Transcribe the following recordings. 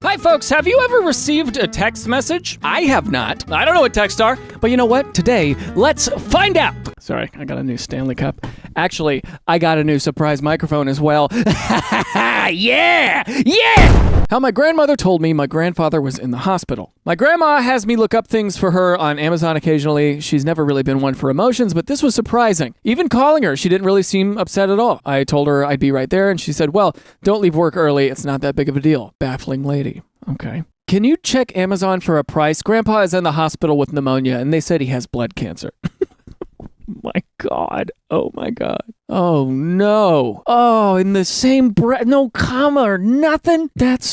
Hi folks, have you ever received a text message? I have not. I don't know what texts are, but you know what? Today, let's find out. Sorry, I got a new Stanley Cup. Actually, I got a new surprise microphone as well. Yeah! Yeah! How my grandmother told me my grandfather was in the hospital. My grandma has me look up things for her on Amazon occasionally. She's never really been one for emotions, but this was surprising. Even calling her, she didn't really seem upset at all. I told her I'd be right there, and she said, well, don't leave work early. It's not that big of a deal. Baffling lady. Okay. Can you check Amazon for a price? Grandpa is in the hospital with pneumonia, and they said he has blood cancer. My God. Oh my God. Oh no. Oh, in the same breath, no comma or nothing. That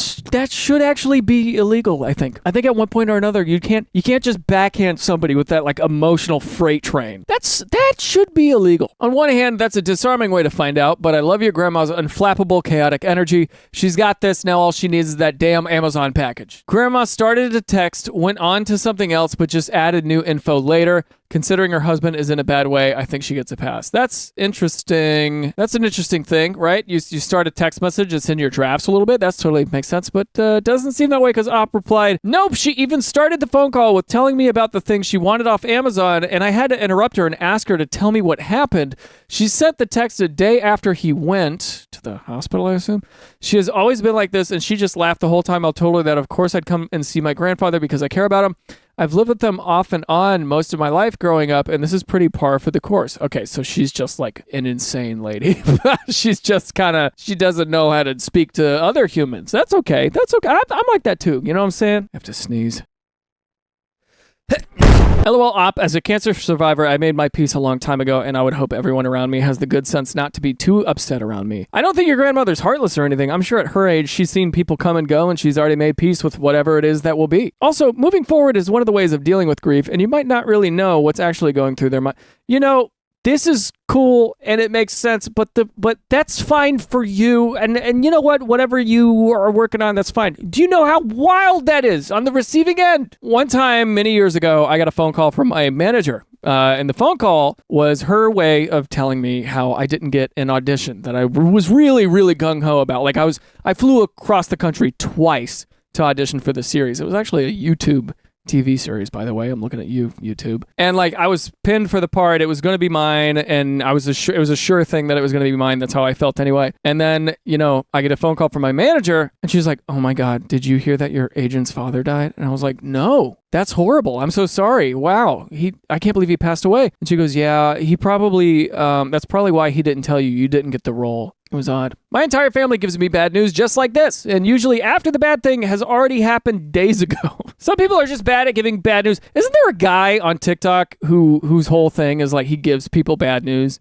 should actually be illegal, I think. I think at one point or another, you can't just backhand somebody with that like emotional freight train. That should be illegal. On one hand, that's a disarming way to find out, but I love your grandma's unflappable chaotic energy. She's got this. Now all she needs is that damn Amazon package. Grandma started a text, went on to something else, but just added new info later. Considering her husband is in a bad way, I think she gets a pass. That's interesting. That's an interesting thing, right? You start a text message, it's in your drafts a little bit. That totally makes sense, but doesn't seem that way because Op replied, nope, she even started the phone call with telling me about the things she wanted off Amazon, and I had to interrupt her and ask her to tell me what happened. She sent the text a day after he went to the hospital, I assume. She has always been like this, and she just laughed the whole time. I told her that, of course, I'd come and see my grandfather because I care about him. I've lived with them off and on most of my life growing up, and this is pretty par for the course. Okay, so she's just like an insane lady. She's just she doesn't know how to speak to other humans. That's okay. That's okay. I'm like that too. You know what I'm saying? I have to sneeze. LOL Op, as a cancer survivor, I made my peace a long time ago, and I would hope everyone around me has the good sense not to be too upset around me. I don't think your grandmother's heartless or anything. I'm sure at her age, she's seen people come and go, and she's already made peace with whatever it is that will be. Also, moving forward is one of the ways of dealing with grief, and you might not really know what's actually going through their mind. You know, this is cool and it makes sense, but that's fine for you. And you know what? Whatever you are working on, that's fine. Do you know how wild that is on the receiving end? One time, many years ago, I got a phone call from my manager. And the phone call was her way of telling me how I didn't get an audition that I was really, really gung-ho about. Like I flew across the country twice to audition for the series. It was actually a YouTube TV series, by the way. I'm looking at you, YouTube. And like, I was pinned for the part. It was going to be mine, and it was a sure thing that it was going to be mine. That's how I felt anyway. And then, you know, I get a phone call from my manager, and she's like, oh my God, did you hear that your agent's father died? And I was like, no, that's horrible. I'm so sorry. Wow. I can't believe he passed away. And she goes, yeah, he probably, that's probably why he didn't tell you. You didn't get the role. It was odd. My entire family gives me bad news just like this, and usually after the bad thing has already happened days ago. Some people are just bad at giving bad news. Isn't there a guy on TikTok whose whole thing is like he gives people bad news?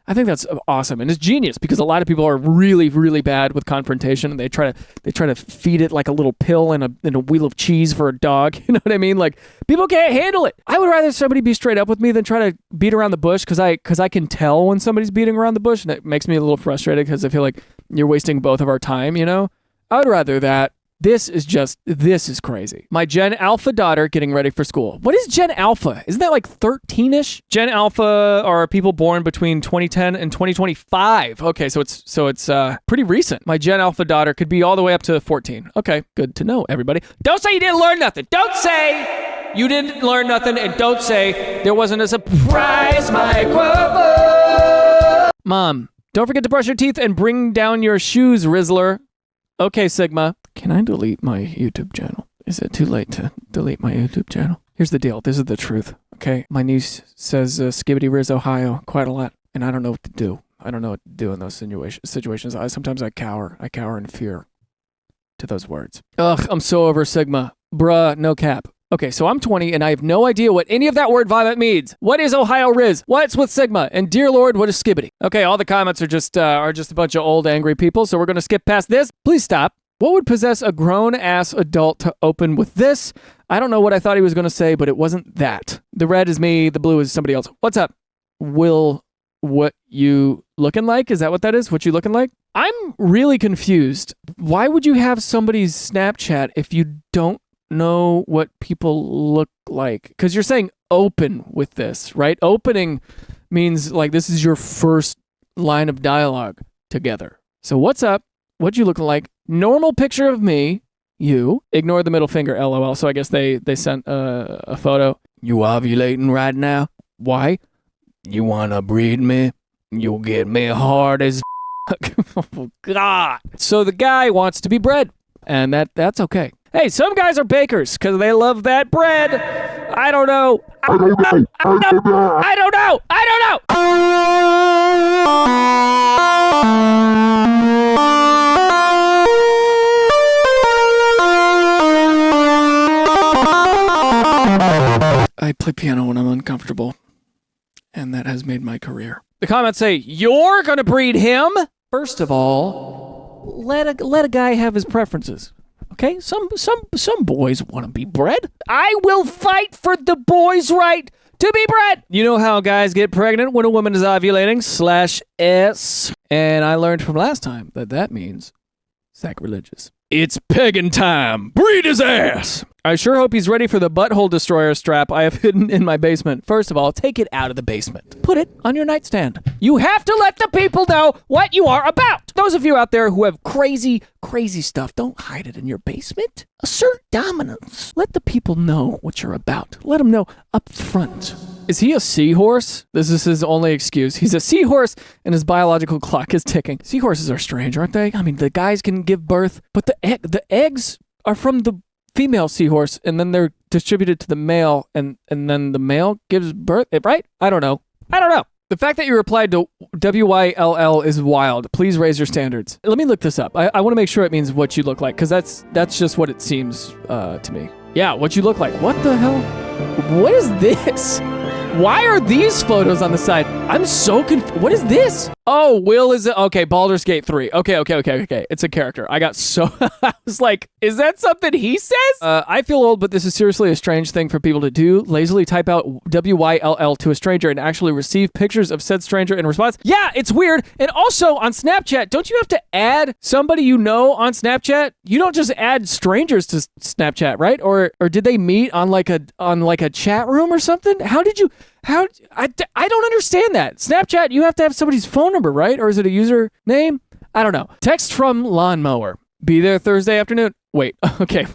I think that's awesome, and it's genius because a lot of people are really, really bad with confrontation, and they try to feed it like a little pill in a wheel of cheese for a dog. You know what I mean? Like, people can't handle it. I would rather somebody be straight up with me than try to beat around the bush because I can tell when somebody's beating around the bush, and it makes me a little frustrated because I feel like you're wasting both of our time. You know, I would rather that. This is crazy. My Gen Alpha daughter getting ready for school. What is Gen Alpha? Isn't that like 13-ish? Gen Alpha are people born between 2010 and 2025. Okay, so it's pretty recent. My Gen Alpha daughter could be all the way up to 14. Okay, good to know, everybody. Don't say you didn't learn nothing. Don't say you didn't learn nothing, and don't say there wasn't a surprise microphone. Mom, don't forget to brush your teeth and bring down your shoes, Rizzler. Okay, Sigma. Can I delete my YouTube channel? Is it too late to delete my YouTube channel? Here's the deal. This is the truth, okay? My niece says Skibbity Riz, Ohio quite a lot, and I don't know what to do. I don't know what to do in those situations. Sometimes I cower in fear to those words. Ugh, I'm so over Sigma. Bruh, no cap. Okay, so I'm 20, and I have no idea what any of that word vomit means. What is Ohio Riz? What's with Sigma? And dear Lord, what is Skibbity? Okay, all the comments are just a bunch of old angry people, so we're going to skip past this. Please stop. What would possess a grown-ass adult to open with this? I don't know what I thought he was going to say, but it wasn't that. The red is me, the blue is somebody else. What's up? Will, what you looking like? Is that what that is? What you looking like? I'm really confused. Why would you have somebody's Snapchat if you don't know what people look like? Because you're saying open with this, right? Opening means like this is your first line of dialogue together. So what's up? What you look like? Normal picture of me. you. Ignore the middle finger, LOL. So I guess they sent a photo. You ovulating right now? Why? You wanna breed me? You'll get me hard as oh, God. So the guy wants to be bred, and that's okay. Hey, some guys are bakers because they love that bread. I don't know. I don't know. I play piano when I'm uncomfortable, and that has made my career. The comments say, you're gonna breed him? First of all, let a guy have his preferences. Okay? Some boys want to be bred. I will fight for the boys' right to be bred. You know how guys get pregnant when a woman is ovulating /S. And I learned from last time that means sacrilegious. It's pagan time. Breed his ass. I sure hope he's ready for the butthole destroyer strap I have hidden in my basement. First of all, take it out of the basement. Put it on your nightstand. You have to let the people know what you are about. Those of you out there who have crazy stuff, don't hide it in your basement. Assert dominance. Let the people know what you're about. Let them know up front. Is he a seahorse? This is his only excuse. He's a seahorse and his biological clock is ticking. Seahorses are strange, aren't they? I mean, the guys can give birth, but the eggs are from the female seahorse, and then they're distributed to the male, and then the male gives birth, right? I don't know. The fact that you replied to WYLL is wild. Please raise your standards. Let me look this up. I want to make sure it means what you look like, because that's just what it seems to me. Yeah, what you look like. What the hell? What is this? Why are these photos on the side? I'm so confused. What is this? Oh, Will is it? Okay, Baldur's Gate 3. Okay. It's a character. I got so... I was like, is that something he says? I feel old, but this is seriously a strange thing for people to do. Lazily type out WYLL to a stranger and actually receive pictures of said stranger in response. Yeah, it's weird. And also on Snapchat, don't you have to add somebody you know on Snapchat? You don't just add strangers to Snapchat, right? Or did they meet on like a chat room or something? I don't understand that. Snapchat, you have to have somebody's phone number, right? Or is it a username? I don't know. Text from Lawnmower. Be there Thursday afternoon. Wait, okay.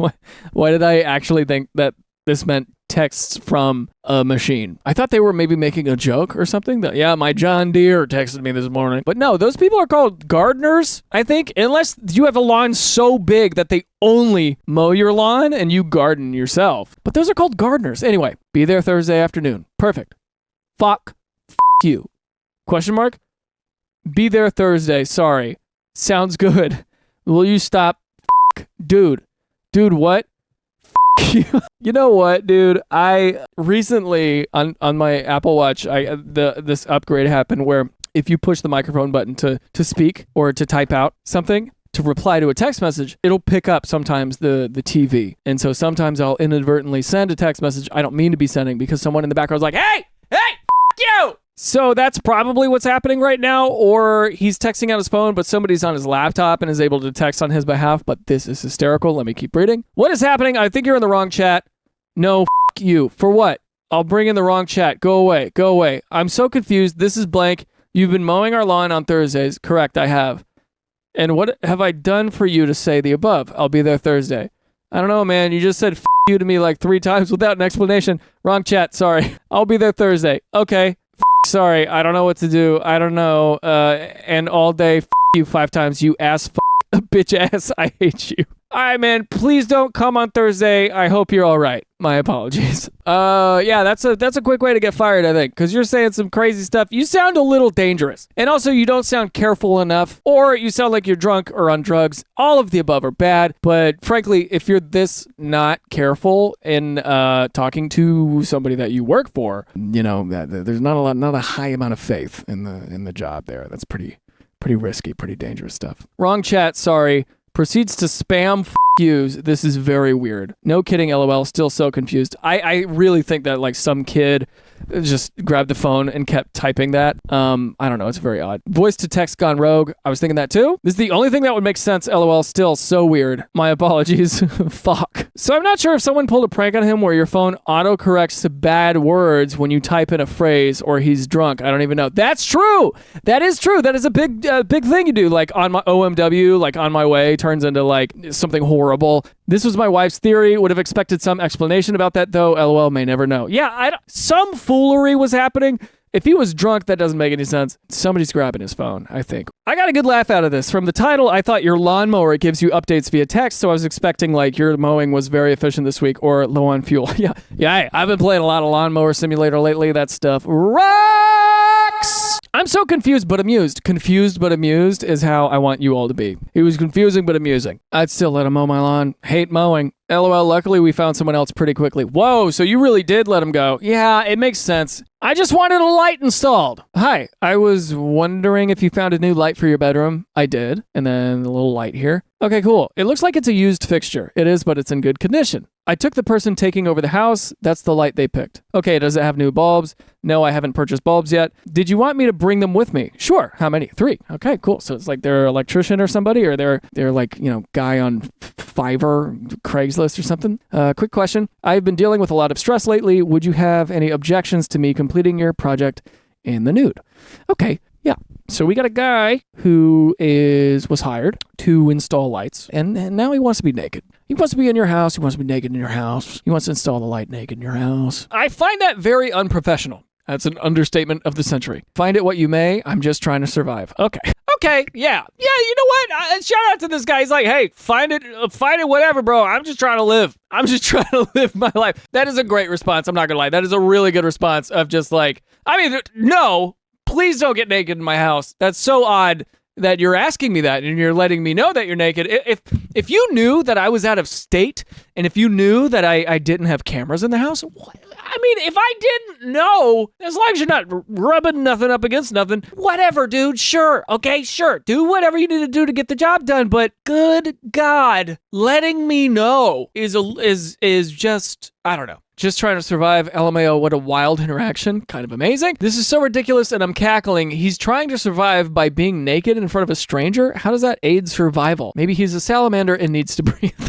Why did I actually think that this meant texts from a machine? I thought they were maybe making a joke or something. Yeah, my John Deere texted me this morning. But no, those people are called gardeners, I think, unless you have a lawn so big that they only mow your lawn and you garden yourself. But those are called gardeners. Anyway, be there Thursday afternoon. Perfect. Fuck you. Question mark? Be there Thursday. Sorry. Sounds good. Will you stop? Dude, what? You. You know what, dude? I recently on my Apple Watch, this upgrade happened where if you push the microphone button to speak or to type out something, to reply to a text message, it'll pick up sometimes the TV. And so sometimes I'll inadvertently send a text message I don't mean to be sending because someone in the background's like, hey, you! So that's probably what's happening right now, or he's texting on his phone, but somebody's on his laptop and is able to text on his behalf, but this is hysterical. Let me keep reading. What is happening? I think you're in the wrong chat. No, you. For what? I'll bring in the wrong chat. Go away. I'm so confused. This is blank. You've been mowing our lawn on Thursdays. Correct, I have. And what have I done for you to say the above? I'll be there Thursday. I don't know, man. You just said you to me like 3 times without an explanation. Wrong chat. Sorry. I'll be there Thursday. Okay. Sorry. I don't know what to do. I don't know. And all day, you 5 times. You ass bitch ass. I hate you. All right, man. Please don't come on Thursday. I hope you're all right. My apologies. Yeah, that's a quick way to get fired, I think, because you're saying some crazy stuff. You sound a little dangerous. And also, you don't sound careful enough, or you sound like you're drunk or on drugs. All of the above are bad. But frankly, if you're this not careful in talking to somebody that you work for, you know, there's not a high amount of faith in the job there. That's pretty risky, pretty dangerous stuff. Wrong chat, sorry. Proceeds to spam yous. This is very weird. No kidding, LOL. Still so confused. I really think that like some kid just grabbed the phone and kept typing that. I don't know. It's very odd. Voice to text gone rogue. I was thinking that too. This is the only thing that would make sense. LOL. Still so weird. My apologies. Fuck. So I'm not sure if someone pulled a prank on him where your phone autocorrects to bad words when you type in a phrase or he's drunk. I don't even know. That's true. That is true. That is a big thing you do. Like on my OMW, like on my way turns into like something horrible. This was my wife's theory. Would have expected some explanation about that, though. LOL, may never know. Yeah, some foolery was happening. If he was drunk, that doesn't make any sense. Somebody's grabbing his phone, I think. I got a good laugh out of this. From the title, I thought your lawnmower gives you updates via text, so I was expecting like your mowing was very efficient this week or low on fuel. Yeah, hey, I've been playing a lot of Lawnmower Simulator lately. That stuff rocks! I'm so confused but amused. Confused but amused is how I want you all to be. It was confusing but amusing. I'd still let him mow my lawn. Hate mowing. LOL, luckily we found someone else pretty quickly. Whoa, so you really did let him go. Yeah, it makes sense. I just wanted a light installed. Hi, I was wondering if you found a new light for your bedroom. I did. And then a little light here. Okay, cool. It looks like it's a used fixture. It is, but it's in good condition. I took the person taking over the house. That's the light they picked. Okay, does it have new bulbs? No, I haven't purchased bulbs yet. Did you want me to bring them with me? Sure. How many? 3. Okay, cool. So it's like they're an electrician or somebody, or they're like, guy on Fiverr, Craigslist or something. Quick question. I've been dealing with a lot of stress lately. Would you have any objections to me completing your project in the nude? Okay, yeah. So we got a guy who was hired to install lights, and now he wants to be naked. He wants to be in your house. He wants to be naked in your house. He wants to install the light naked in your house. I find that very unprofessional. That's an understatement of the century. Find it what you may. I'm just trying to survive. Okay, yeah. You know what? Shout out to this guy. He's like, hey, find it, whatever, bro. I'm just trying to live. I'm just trying to live my life. That is a great response. I'm not gonna lie. That is a really good response of just like, no, please don't get naked in my house. That's so odd that you're asking me that and you're letting me know that you're naked. If you knew that I was out of state and if you knew that I didn't have cameras in the house, if I didn't know, as long as you're not rubbing nothing up against nothing, whatever, dude, sure, okay, sure, do whatever you need to do to get the job done, but good God, letting me know is just, I don't know. Just trying to survive. LMAO, what a wild interaction. Kind of amazing. This is so ridiculous and I'm cackling. He's trying to survive by being naked in front of a stranger. How does that aid survival? Maybe he's a salamander and needs to breathe.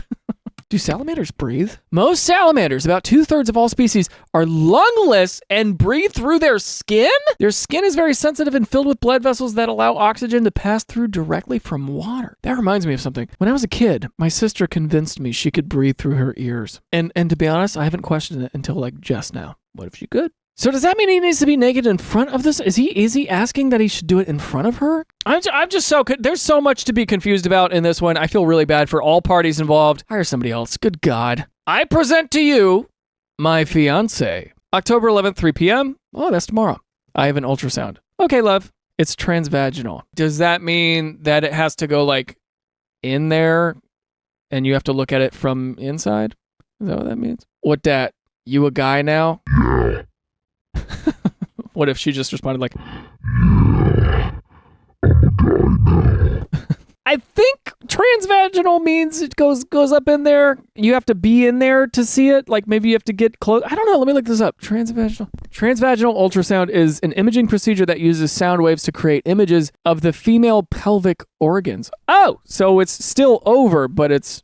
Do salamanders breathe? Most salamanders, about 2/3 of all species, are lungless and breathe through their skin? Their skin is very sensitive and filled with blood vessels that allow oxygen to pass through directly from water. That reminds me of something. When I was a kid, my sister convinced me she could breathe through her ears. And to be honest, I haven't questioned it until like just now. What if she could? So does that mean he needs to be naked in front of this? Is he asking that he should do it in front of her? I'm just so, there's so much to be confused about in this one. I feel really bad for all parties involved. Hire somebody else. Good God. I present to you my fiance. October 11th, 3 p.m. Oh, that's tomorrow. I have an ultrasound. Okay, love. It's transvaginal. Does that mean that it has to go like in there and you have to look at it from inside? Is that what that means? What dat? You a guy now? Yeah. What if she just responded like, I think transvaginal means it goes up in there. You have to be in there to see it. Like maybe you have to get close. I don't know. Let me look this up. Transvaginal ultrasound is an imaging procedure that uses sound waves to create images of the female pelvic organs. Oh, so it's still over, but it's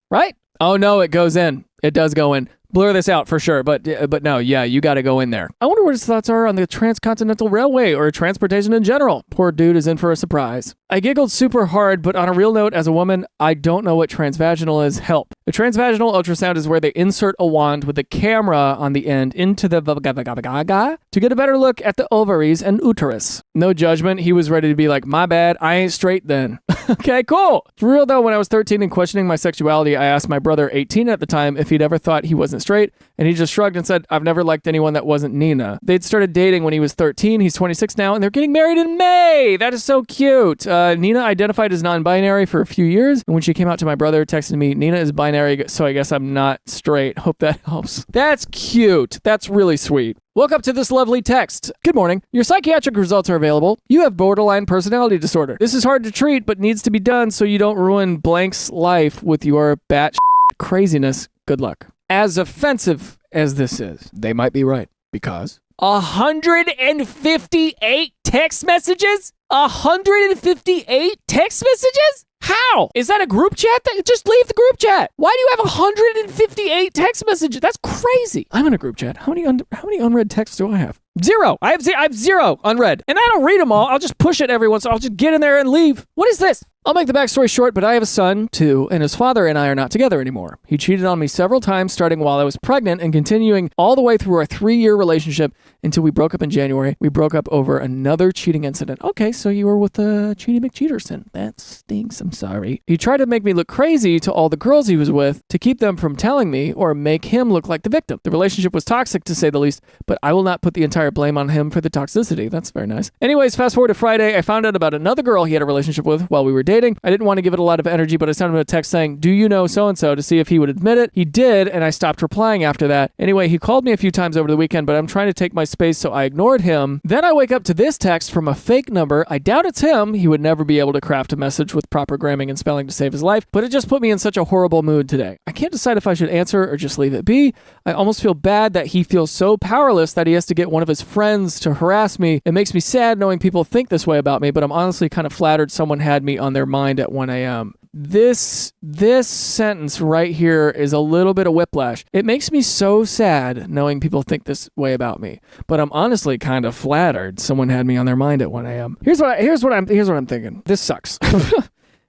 right. Oh no, it goes in. It does go in. Blur this out for sure, but no, yeah, you got to go in there. I wonder what his thoughts are on the Transcontinental Railway or transportation in general. Poor dude is in for a surprise. I giggled super hard, but on a real note, as a woman, I don't know what transvaginal is. Help. The transvaginal ultrasound is where they insert a wand with a camera on the end into the to get a better look at the ovaries and uterus. No judgment. He was ready to be like, my bad, I ain't straight then. Okay, cool. For real though, when I was 13 and questioning my sexuality, I asked my brother, 18 at the time, if he'd ever thought he wasn't straight, and he just shrugged and said, I've never liked anyone that wasn't Nina. They'd started dating when he was 13. He's 26 now, and they're getting married in May. That is so cute. Nina identified as non-binary for a few years, and when she came out to my brother, texted me, Nina is binary, so I guess I'm not straight. Hope that helps. That's cute. That's really sweet. Woke up to this lovely text. Good morning. Your psychiatric results are available. You have borderline personality disorder. This is hard to treat, but needs to be done so you don't ruin blank's life with your batshit craziness. Good luck. As offensive as this is, they might be right, because 158 text messages? 158 text messages? How? Is that a group chat? Just leave the group chat. Why do you have 158 text messages? That's crazy. I'm in a group chat. How many unread texts do I have? Zero. I have zero unread. And I don't read them all. I'll just push it every once. I'll just get in there and leave. What is this? I'll make the backstory short, but I have a son, too, and his father and I are not together anymore. He cheated on me several times, starting while I was pregnant and continuing all the way through our 3-year relationship until we broke up in January. We broke up over another cheating incident. Okay, so you were with Cheaty McCheaterson. That stinks. I'm sorry. He tried to make me look crazy to all the girls he was with to keep them from telling me or make him look like the victim. The relationship was toxic, to say the least, but I will not put the entire blame on him for the toxicity. That's very nice. Anyways, fast forward to Friday. I found out about another girl he had a relationship with while we were dating. I didn't want to give it a lot of energy, but I sent him a text saying, do you know so-and-so, to see if he would admit it. He did, and I stopped replying after that. Anyway, he called me a few times over the weekend, but I'm trying to take my space, so I ignored him. Then I wake up to this text from a fake number. I doubt it's him. He would never be able to craft a message with proper gramming and spelling to save his life, but it just put me in such a horrible mood today. I can't decide if I should answer or just leave it be. I almost feel bad that he feels so powerless that he has to get one of his friends to harass me. It makes me sad knowing people think this way about me, but I'm honestly kind of flattered someone had me on their mind at 1 a.m. This sentence right here is a little bit of whiplash. It makes me so sad knowing people think this way about me, but I'm honestly kind of flattered someone had me on their mind at 1 a.m. Here's what I'm thinking. This sucks.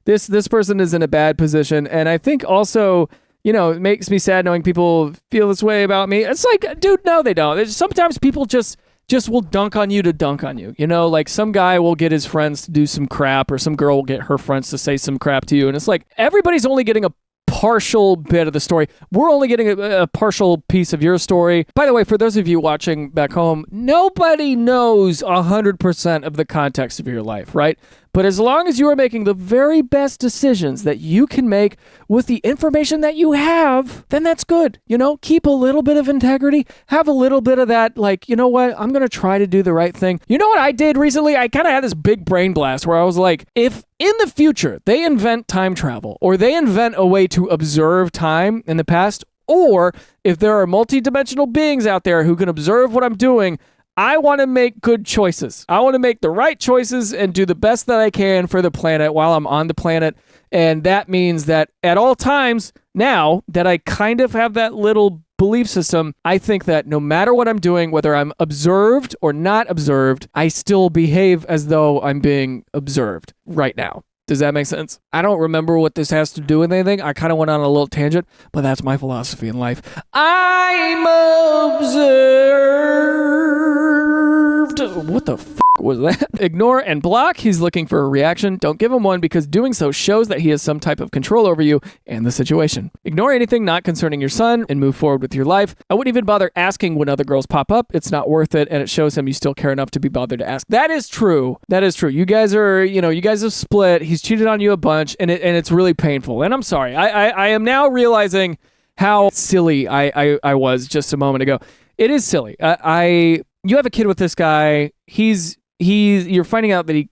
This person is in a bad position, and I think also, you know, it makes me sad knowing people feel this way about me. It's like, dude, no, they don't. Sometimes people just will dunk on you to dunk on you. You know, like some guy will get his friends to do some crap, or some girl will get her friends to say some crap to you. And it's like, everybody's only getting a partial bit of the story. We're only getting a partial piece of your story. By the way, for those of you watching back home, nobody knows 100% of the context of your life, right? But as long as you are making the very best decisions that you can make with the information that you have, then that's good. You know, keep a little bit of integrity, have a little bit of that, like, you know what, I'm going to try to do the right thing. You know what I did recently? I kind of had this big brain blast where I was like, if in the future they invent time travel, or they invent a way to observe time in the past, or if there are multidimensional beings out there who can observe what I'm doing, I want to make good choices. I want to make the right choices and do the best that I can for the planet while I'm on the planet. And that means that at all times, now that I kind of have that little belief system, I think that no matter what I'm doing, whether I'm observed or not observed, I still behave as though I'm being observed right now. Does that make sense? I don't remember what this has to do with anything. I kind of went on a little tangent, but that's my philosophy in life. I'm observed. What the f*** was that? Ignore and block. He's looking for a reaction. Don't give him one, because doing so shows that he has some type of control over you and the situation. Ignore anything not concerning your son and move forward with your life. I wouldn't even bother asking when other girls pop up. It's not worth it, and it shows him you still care enough to be bothered to ask. That is true. That is true. You guys have split. He's cheated on you a bunch, and it's really painful. And I'm sorry. I am now realizing how silly I was just a moment ago. It is silly. You have a kid with this guy. You're finding out that he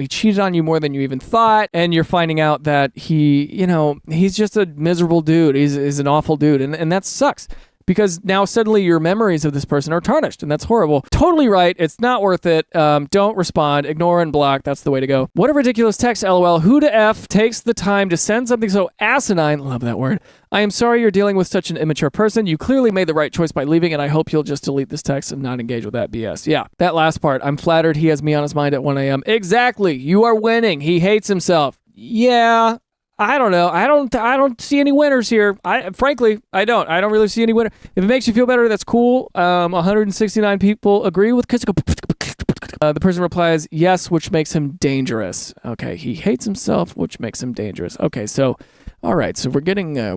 cheated on you more than you even thought, and you're finding out that he's just a miserable dude. He's an awful dude, and that sucks. Because now suddenly your memories of this person are tarnished, and that's horrible. Totally right. It's not worth it. Don't respond. Ignore and block. That's the way to go. What a ridiculous text, LOL. Who the F takes the time to send something so asinine? Love that word. I am sorry you're dealing with such an immature person. You clearly made the right choice by leaving, and I hope you'll just delete this text and not engage with that BS. Yeah, that last part. I'm flattered he has me on his mind at 1 a.m. Exactly. You are winning. He hates himself. Yeah. I don't know. I don't see any winners here. Frankly, I don't really see any winner. If it makes you feel better, that's cool. 169 people agree with the person replies, yes, which makes him dangerous. Okay, he hates himself, which makes him dangerous. Okay, so all right, so we're getting a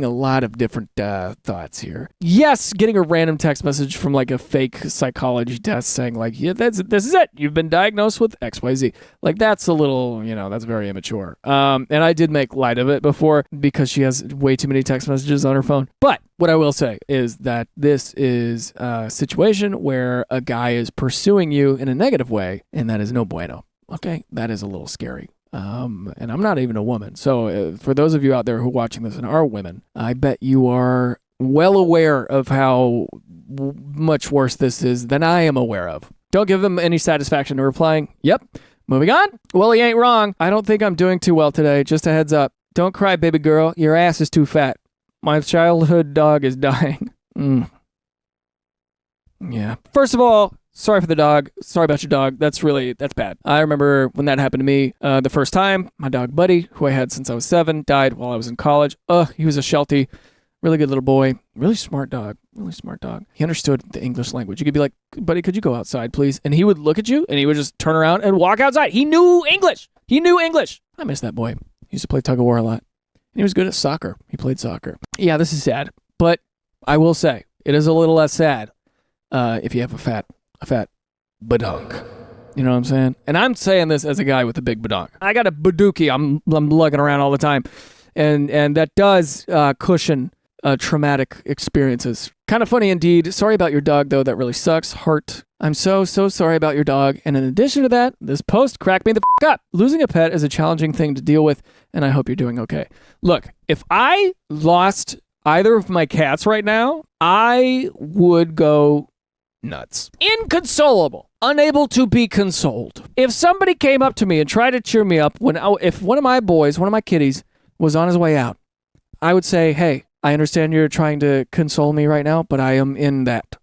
lot of different thoughts here. Yes, getting a random text message from like a fake psychology test saying like, yeah, this is it. You've been diagnosed with XYZ. Like that's a little, that's very immature. And I did make light of it before because she has way too many text messages on her phone. But what I will say is that this is a situation where a guy is pursuing you in a negative way, and that is no bueno. Okay, that is a little scary. And I'm not even a woman. So for those of you out there who are watching this and are women, I bet you are well aware of how much worse this is than I am aware of. Don't give them any satisfaction to replying, yep. Moving on. Well, he ain't wrong. I don't think I'm doing too well today. Just a heads up. Don't cry, baby girl. Your ass is too fat. My childhood dog is dying. Yeah. First of all, Sorry for the dog. Sorry about your dog. That's bad. I remember when that happened to me the first time. My dog Buddy, who I had since I was 7, died while I was in college. He was a Sheltie. Really good little boy. Really smart dog. He understood the English language. You could be like, Buddy, could you go outside, please? And he would look at you, and he would just turn around and walk outside. He knew English. I miss that boy. He used to play tug of war a lot. And he was good at soccer. He played soccer. Yeah, this is sad. But I will say, it is a little less sad if you have a fat badonk. You know what I'm saying? And I'm saying this as a guy with a big badonk. I got a badookie I'm lugging around all the time. And that does cushion traumatic experiences. Kind of funny indeed. Sorry about your dog, though. That really sucks. Heart. I'm so sorry about your dog. And in addition to that, this post cracked me the up. Losing a pet is a challenging thing to deal with, and I hope you're doing okay. Look, if I lost either of my cats right now, I would go nuts. Inconsolable. Unable to be consoled. If somebody came up to me and tried to cheer me up if one of my boys, one of my kitties, was on his way out, I would say, hey, I understand you're trying to console me right now, but I am in that.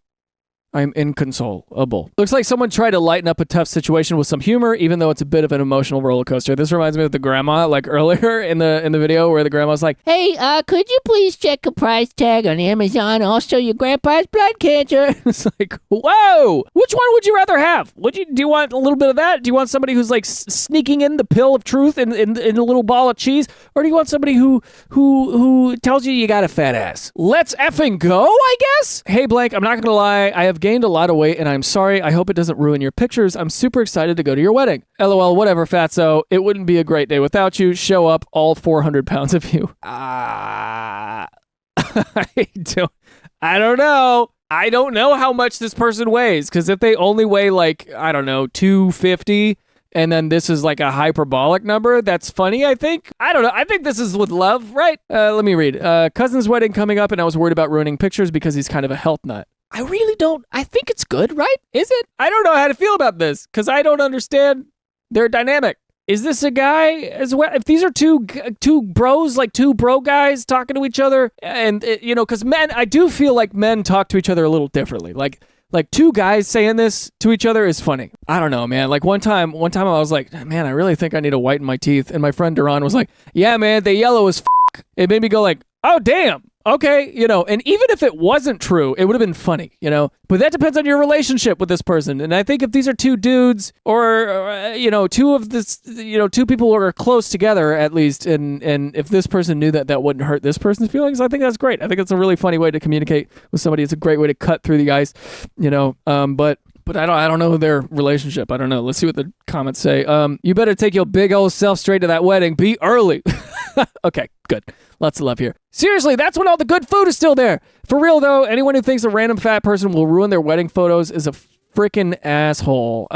I'm inconsolable. Looks like someone tried to lighten up a tough situation with some humor, even though it's a bit of an emotional roller coaster. This reminds me of the grandma, like earlier in the video where the grandma's like, hey, could you please check a price tag on Amazon? Also, your grandpa's blood cancer. It's like, whoa! Which one would you rather have? Do you want a little bit of that? Do you want somebody who's like sneaking in the pill of truth in a little ball of cheese, or do you want somebody who tells you got a fat ass? Let's effing go, I guess. Hey, Blank, I'm not gonna lie, I have gained a lot of weight, and I'm sorry. I hope it doesn't ruin your pictures. I'm super excited to go to your wedding. LOL, whatever, fatso. It wouldn't be a great day without you. Show up, all 400 pounds of you. I don't know. I don't know how much this person weighs, because if they only weigh like, I don't know, 250, and then this is like a hyperbolic number, that's funny, I think. I don't know. I think this is with love, right? Let me read. Cousin's wedding coming up, and I was worried about ruining pictures because he's kind of a health nut. I really don't. I think it's good, right? Is it? I don't know how to feel about this because I don't understand their dynamic. Is this a guy as well? If these are two bros, like two bro guys talking to each other, and because men, I do feel like men talk to each other a little differently. Like two guys saying this to each other is funny. I don't know, man. Like one time I was like, man, I really think I need to whiten my teeth, and my friend Duran was like, yeah, man, they yellow as f***. It made me go like, oh damn. Okay, and even if it wasn't true, it would have been funny, But that depends on your relationship with this person. And I think if these are two dudes or two people who are close together at least, and if this person knew that wouldn't hurt this person's feelings, I think that's great. I think it's a really funny way to communicate with somebody. It's a great way to cut through the ice, but I don't know their relationship. I don't know. Let's see what the comments say. You better take your big old self straight to that wedding. Be early. Okay, good. Lots of love here. Seriously, that's when all the good food is still there. For real, though, anyone who thinks a random fat person will ruin their wedding photos is a freaking asshole.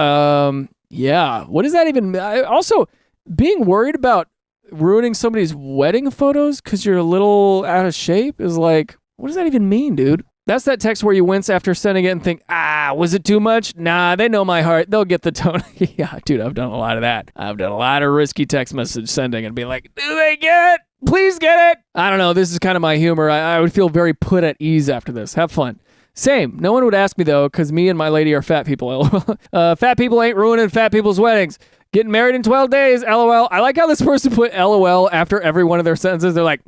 Yeah. What does that even mean? Also, being worried about ruining somebody's wedding photos because you're a little out of shape is like, what does that even mean, dude? That's that text where you wince after sending it and think, was it too much? Nah, they know my heart. They'll get the tone. Yeah, dude, I've done a lot of that. I've done a lot of risky text message sending and be like, do they get it? Please get it. I don't know. This is kind of my humor. I would feel very put at ease after this. Have fun. Same. No one would ask me, though, because me and my lady are fat people. Fat people ain't ruining fat people's weddings. Getting married in 12 days, LOL. I like how this person put LOL after every one of their sentences. They're like,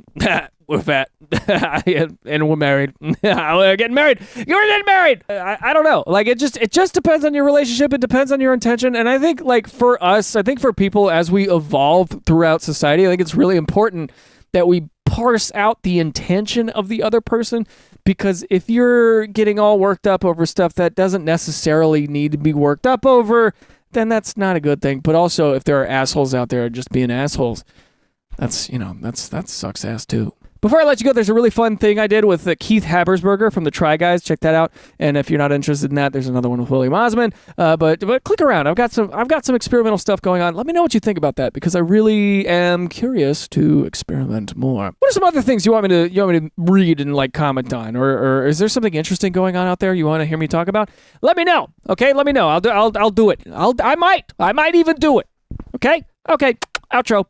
we're fat. And we're married. We're getting married. You're getting married. I don't know. Like, it just depends on your relationship. It depends on your intention. And I think, like, for us, I think for people, as we evolve throughout society, I think it's really important that we parse out the intention of the other person, because if you're getting all worked up over stuff that doesn't necessarily need to be worked up over, then that's not a good thing. But also, if there are assholes out there just being assholes, that sucks ass too. Before I let you go, there's a really fun thing I did with Keith Habersberger from the Try Guys. Check that out. And if you're not interested in that, there's another one with William Osmond. But click around. I've got some experimental stuff going on. Let me know what you think about that, because I really am curious to experiment more. What are some other things you want me to read and like comment on, or is there something interesting going on out there you want to hear me talk about? Let me know. Okay, let me know. I'll do it. I might even do it. Okay. Outro.